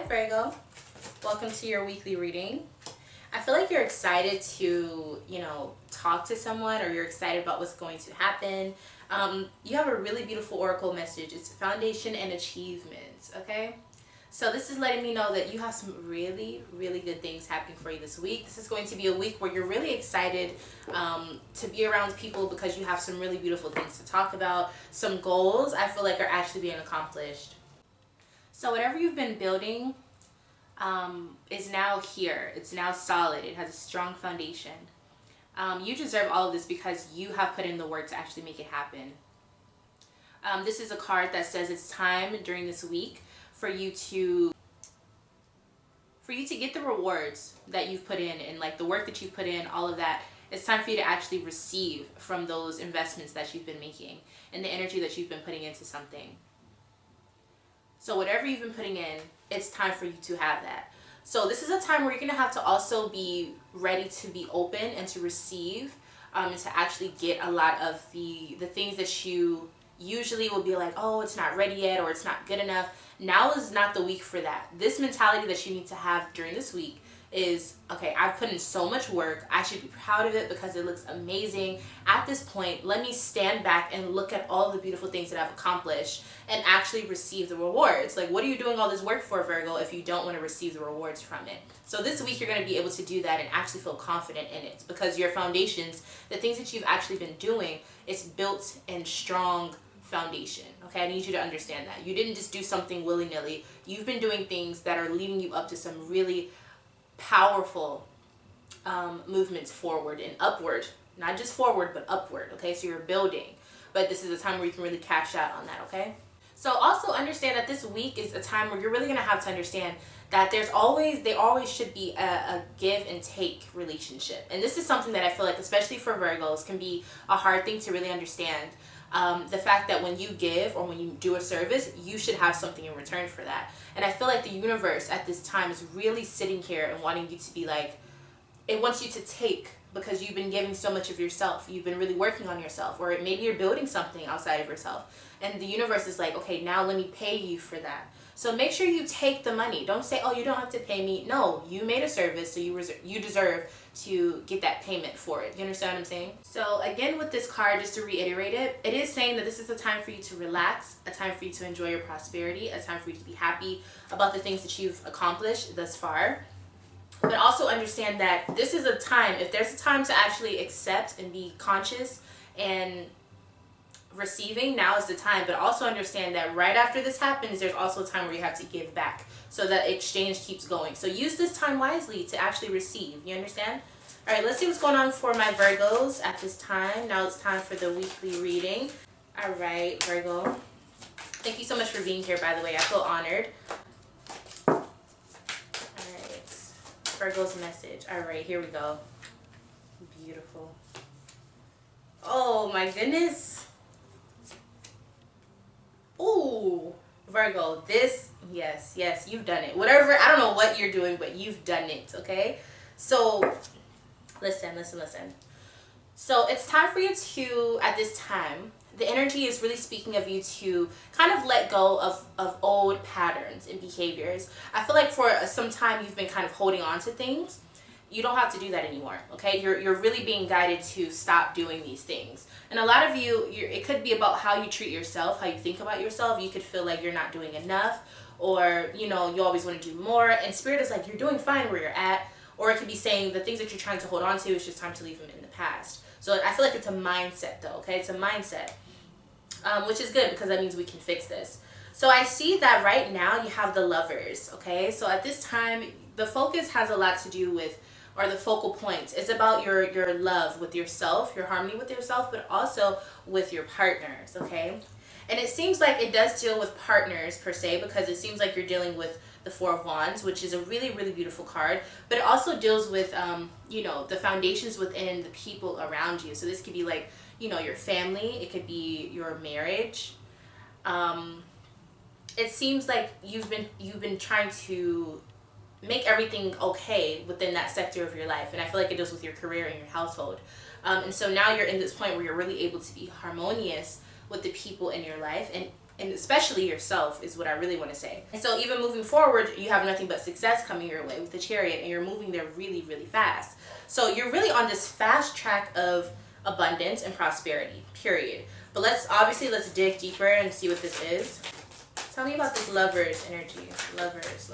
Virgo, welcome to your weekly reading. I feel like you're excited to, talk to someone, or you're excited about what's going to happen. You have a really beautiful oracle message. It's foundation and achievements, okay? So this is letting me know that you have some really, really good things happening for you this week. This is going to be a week where you're really excited to be around people because you have some really beautiful things to talk about. Some goals I feel like are actually being accomplished. So whatever you've been building is now here. It's now solid. It has a strong foundation. You deserve all of this because you have put in the work to actually make it happen. This is a card that says it's time during this week for you to get the rewards that you've put in, and like the work that you've put in, all of that. It's time for you to actually receive from those investments that you've been making and the energy that you've been putting into something. So whatever you've been putting in, it's time for you to have that. So this is a time where you're going to have to also be ready to be open and to receive, and to actually get a lot of the things that you usually will be like, oh, it's not ready yet, or it's not good enough. Now is not the week for that. This mentality that you need to have during this week is, okay, I've put in so much work. I should be proud of it because it looks amazing. At this point, let me stand back and look at all the beautiful things that I've accomplished and actually receive the rewards. Like, what are you doing all this work for, Virgo, if you don't want to receive the rewards from it? So this week, you're going to be able to do that and actually feel confident in it, because your foundations, the things that you've actually been doing, it's built in strong foundation. Okay, I need you to understand that. You didn't just do something willy-nilly. You've been doing things that are leading you up to some really powerful movements forward and upward. Not just forward, but upward. Okay, so you're building. But this is a time where you can really cash out on that, okay? So also understand that this week is a time where you're really going to have to understand that there always should be a give and take relationship. And this is something that I feel like, especially for Virgos, can be a hard thing to really understand. The fact that when you give or when you do a service, you should have something in return for that. And I feel like the universe at this time is really sitting here and wanting you to be like, it wants you to take, because you've been giving so much of yourself. You've been really working on yourself, or maybe you're building something outside of yourself. And the universe is like, okay, now let me pay you for that. So make sure you take the money. Don't say, oh, you don't have to pay me. No, you made a service, so you deserve to get that payment for it. You understand what I'm saying? So again, with this card, just to reiterate it, it is saying that this is a time for you to relax, a time for you to enjoy your prosperity, a time for you to be happy about the things that you've accomplished thus far. But also understand that this is a time, if there's a time to actually accept and be conscious and receiving, now is the time. But also understand that right after this happens, there's also a time where you have to give back, so that exchange keeps going. So use this time wisely to actually receive. You understand? All right, let's see what's going on for my Virgos at this time. Now it's time for the weekly reading. All right, Virgo. Thank you so much for being here, by the way. I feel honored. Virgo's message. All right, here we go. Beautiful. Oh my goodness. Ooh, Virgo, this, yes, you've done it. Whatever, I don't know what you're doing, but you've done it, okay? So listen. So it's time for you to, at this time, the energy is really speaking of you to kind of let go of old patterns and behaviors. I feel like for some time you've been kind of holding on to things. You don't have to do that anymore, okay? You're really being guided to stop doing these things. And a lot of it could be about how you treat yourself, how you think about yourself. You could feel like you're not doing enough, or, you always want to do more. And Spirit is like, you're doing fine where you're at. Or it could be saying the things that you're trying to hold on to, it's just time to leave them in the past. So I feel like it's a mindset though, okay? It's a mindset. Which is good, because that means we can fix this. So I see that right now you have the Lovers, okay? So at this time, the focus has a lot to do with, or the focal point is about your love with yourself, your harmony with yourself, but also with your partners, okay? And it seems like it does deal with partners per se, because it seems like you're dealing with the Four of Wands, which is a really, really beautiful card. But it also deals with, you know, the foundations within the people around you. So this could be like, you know, your family. It could be your marriage. It seems like you've been trying to make everything okay within that sector of your life, and I feel like it deals with your career and your household. And so now you're in this point where you're really able to be harmonious with the people in your life, and especially yourself is what I really want to say. And so even moving forward, you have nothing but success coming your way with the Chariot, and you're moving there really, really fast. So you're really on this fast track of abundance and prosperity, period. But let's dig deeper and see what this is. Tell me about this Lovers energy. Lovers.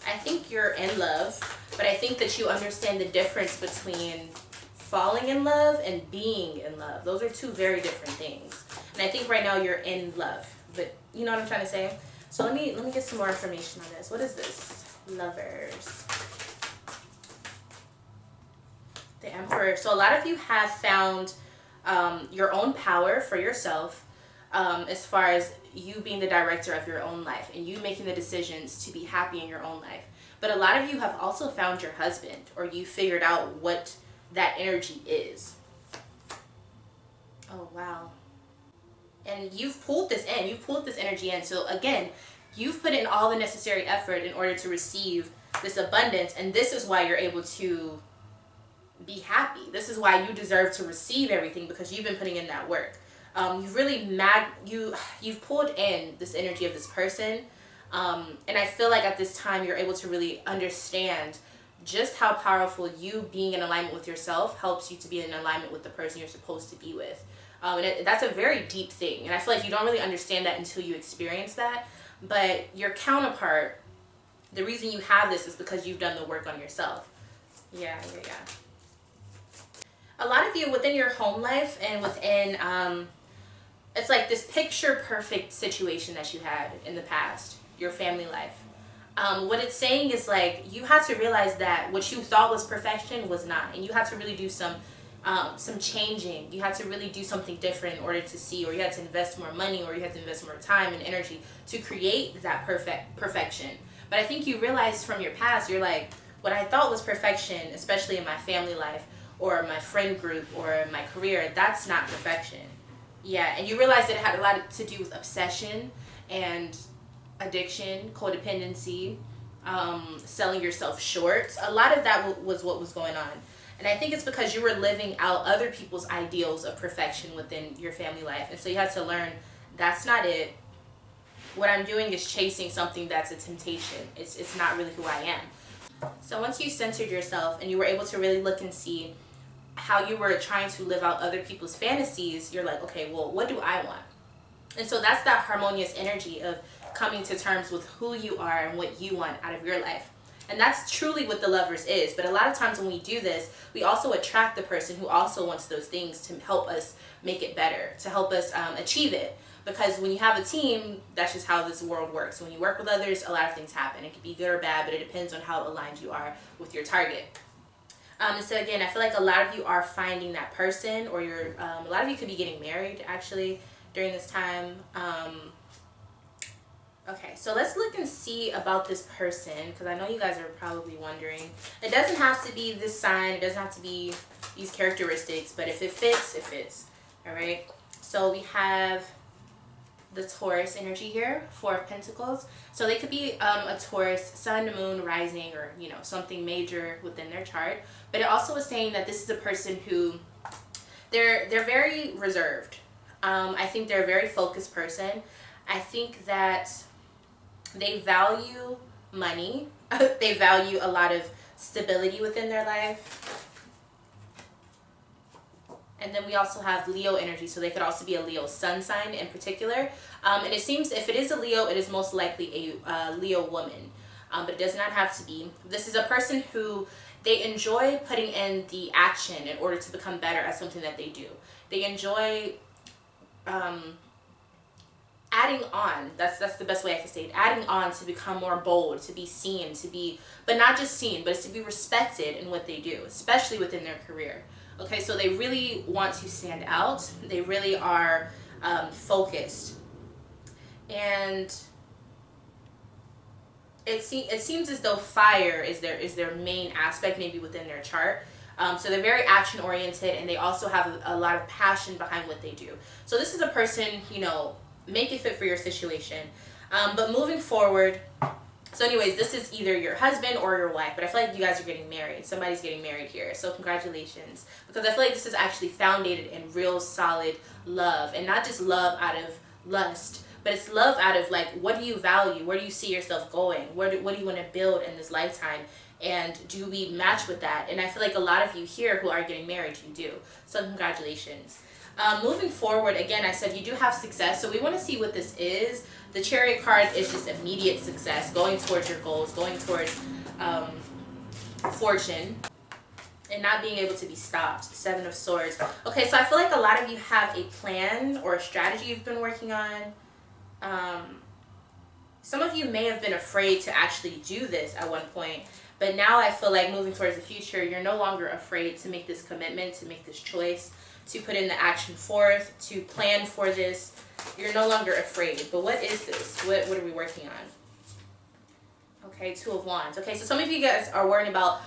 I think you're in love, but I think that you understand the difference between falling in love and being in love. Those are two very different things. And I think right now you're in love, but you know what I'm trying to say? So let me get some more information on this. What is this? Lovers. The Emperor. So a lot of you have found your own power for yourself, as far as you being the director of your own life and you making the decisions to be happy in your own life. But a lot of you have also found your husband, or you figured out what that energy is. Oh, wow. And you've pulled this in. You've pulled this energy in. So again, you've put in all the necessary effort in order to receive this abundance. And this is why you're able to be happy. This is why you deserve to receive everything, because you've been putting in that work. You've really you've pulled in this energy of this person, and I feel like at this time you're able to really understand just how powerful you being in alignment with yourself helps you to be in alignment with the person you're supposed to be with. That's a very deep thing, and I feel like you don't really understand that until you experience that. But your counterpart, the reason you have this is because you've done the work on yourself. Yeah. A lot of you within your home life and within it's like this picture perfect situation that you had in the past, your family life. What it's saying is like you had to realize that what you thought was perfection was not, and you had to really do some changing. You had to really do something different in order to see, or you had to invest more money, or you had to invest more time and energy to create that perfection. But I think you realized from your past, you're like, what I thought was perfection, especially in my family life or my friend group or my career, that's not perfection. Yeah, and you realize that it had a lot to do with obsession and addiction, codependency, selling yourself short. A lot of that was what was going on. And I think it's because you were living out other people's ideals of perfection within your family life. And so you had to learn, that's not it. What I'm doing is chasing something that's a temptation. It's not really who I am. So once you centered yourself and you were able to really look and see how you were trying to live out other people's fantasies, you're like, okay, well, what do I want? And so that's that harmonious energy of coming to terms with who you are and what you want out of your life. And that's truly what the Lovers is. But a lot of times when we do this, we also attract the person who also wants those things to help us make it better, to help us achieve it. Because when you have a team, that's just how this world works. When you work with others, a lot of things happen. It could be good or bad, but it depends on how aligned you are with your target. So again, I feel like a lot of you are finding that person, or a lot of you could be getting married actually during this time. Okay, so let's look and see about this person, because I know you guys are probably wondering. It doesn't have to be this sign, it doesn't have to be these characteristics, but if it fits, it fits. All right, so we have the Taurus energy here, Four of Pentacles. So they could be a Taurus, sun, moon, rising, or something major within their chart. But it also is saying that this is a person who they're very reserved. I think they're a very focused person. I think that they value money. They value a lot of stability within their life. And then we also have Leo energy, so they could also be a Leo sun sign in particular. And it seems if it is a Leo, it is most likely a Leo woman. But it does not have to be. This is a person who they enjoy putting in the action in order to become better at something that they do. They enjoy adding on. That's the best way I can say it. Adding on to become more bold, to be seen, but not just seen, but it's to be respected in what they do, especially within their career. Okay, so they really want to stand out. They really are focused. And it seems as though fire is their main aspect, maybe within their chart. So they're very action oriented, and they also have a lot of passion behind what they do. So this is a person, you know, make it fit for your situation. But moving forward, so anyways, this is either your husband or your wife, but I feel like you guys are getting married. Somebody's getting married here. So congratulations. Because I feel like this is actually founded in real solid love, and not just love out of lust, but it's love out of like, what do you value? Where do you see yourself going? What do you want to build in this lifetime? And do we match with that? And I feel like a lot of you here who are getting married, you do. So congratulations. Moving forward, again, I said you do have success. So we want to see what this is. The Chariot card is just immediate success, going towards your goals, going towards fortune, and not being able to be stopped. Seven of Swords. Okay, so I feel like a lot of you have a plan or a strategy you've been working on. Some of you may have been afraid to actually do this at one point, but now I feel like moving towards the future, you're no longer afraid to make this commitment, to make this choice, to put in the action forth, to plan for this. You're no longer afraid. But what is this? What are we working on? Okay, Two of Wands. Okay, so some of you guys are worrying about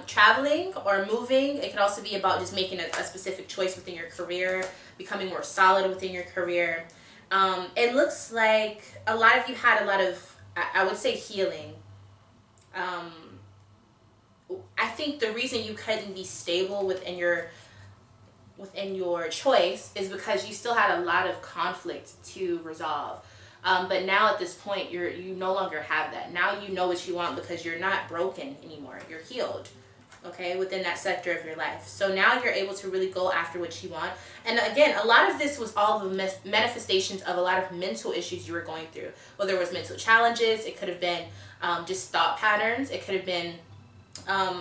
traveling or moving. It could also be about just making a specific choice within your career, becoming more solid within your career. It looks like a lot of you had a lot of, I would say, healing. I think the reason you couldn't be stable within your choice is because you still had a lot of conflict to resolve. But now at this point, you no longer have that. Now you know what you want because you're not broken anymore. You're healed, okay, within that sector of your life. So now you're able to really go after what you want. And again, a lot of this was all the manifestations of a lot of mental issues you were going through. Whether it was mental challenges, it could have been just thought patterns. It could have been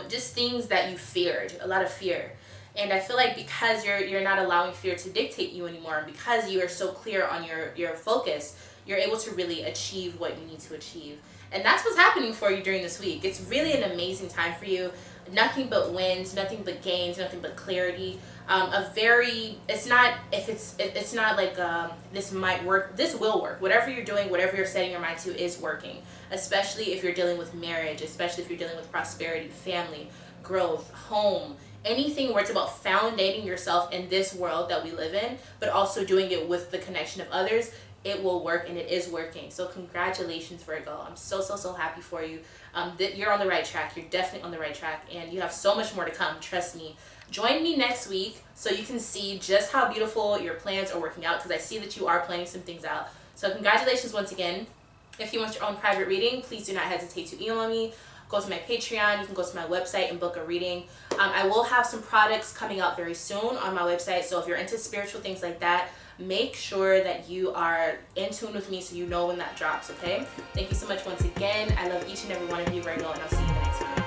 just things that you feared, a lot of fear. And I feel like because you're not allowing fear to dictate you anymore, and because you are so clear on your focus, you're able to really achieve what you need to achieve. And that's what's happening for you during this week. It's really an amazing time for you. Nothing but wins, nothing but gains, nothing but clarity. It's not like this might work. This will work. Whatever you're doing, whatever you're setting your mind to is working. Especially if you're dealing with marriage, especially if you're dealing with prosperity, family, growth, home, anything where it's about foundating yourself in this world that we live in, but also doing it with the connection of others. It will work, and it is working. So congratulations, Virgo. I'm so happy for you. You're on the right track. You're definitely on the right track, and you have so much more to come. Trust me. Join me next week so you can see just how beautiful your plans are working out, because I see that you are planning some things out. So congratulations once again. If you want your own private reading, please do not hesitate to email me. Go to my Patreon. You can go to my website and book a reading. I will have some products coming out very soon on my website. So if you're into spiritual things like that, make sure that you are in tune with me so you know when that drops, okay? Thank you so much once again. I love each and every one of you, Virgo, and I'll see you in the next one.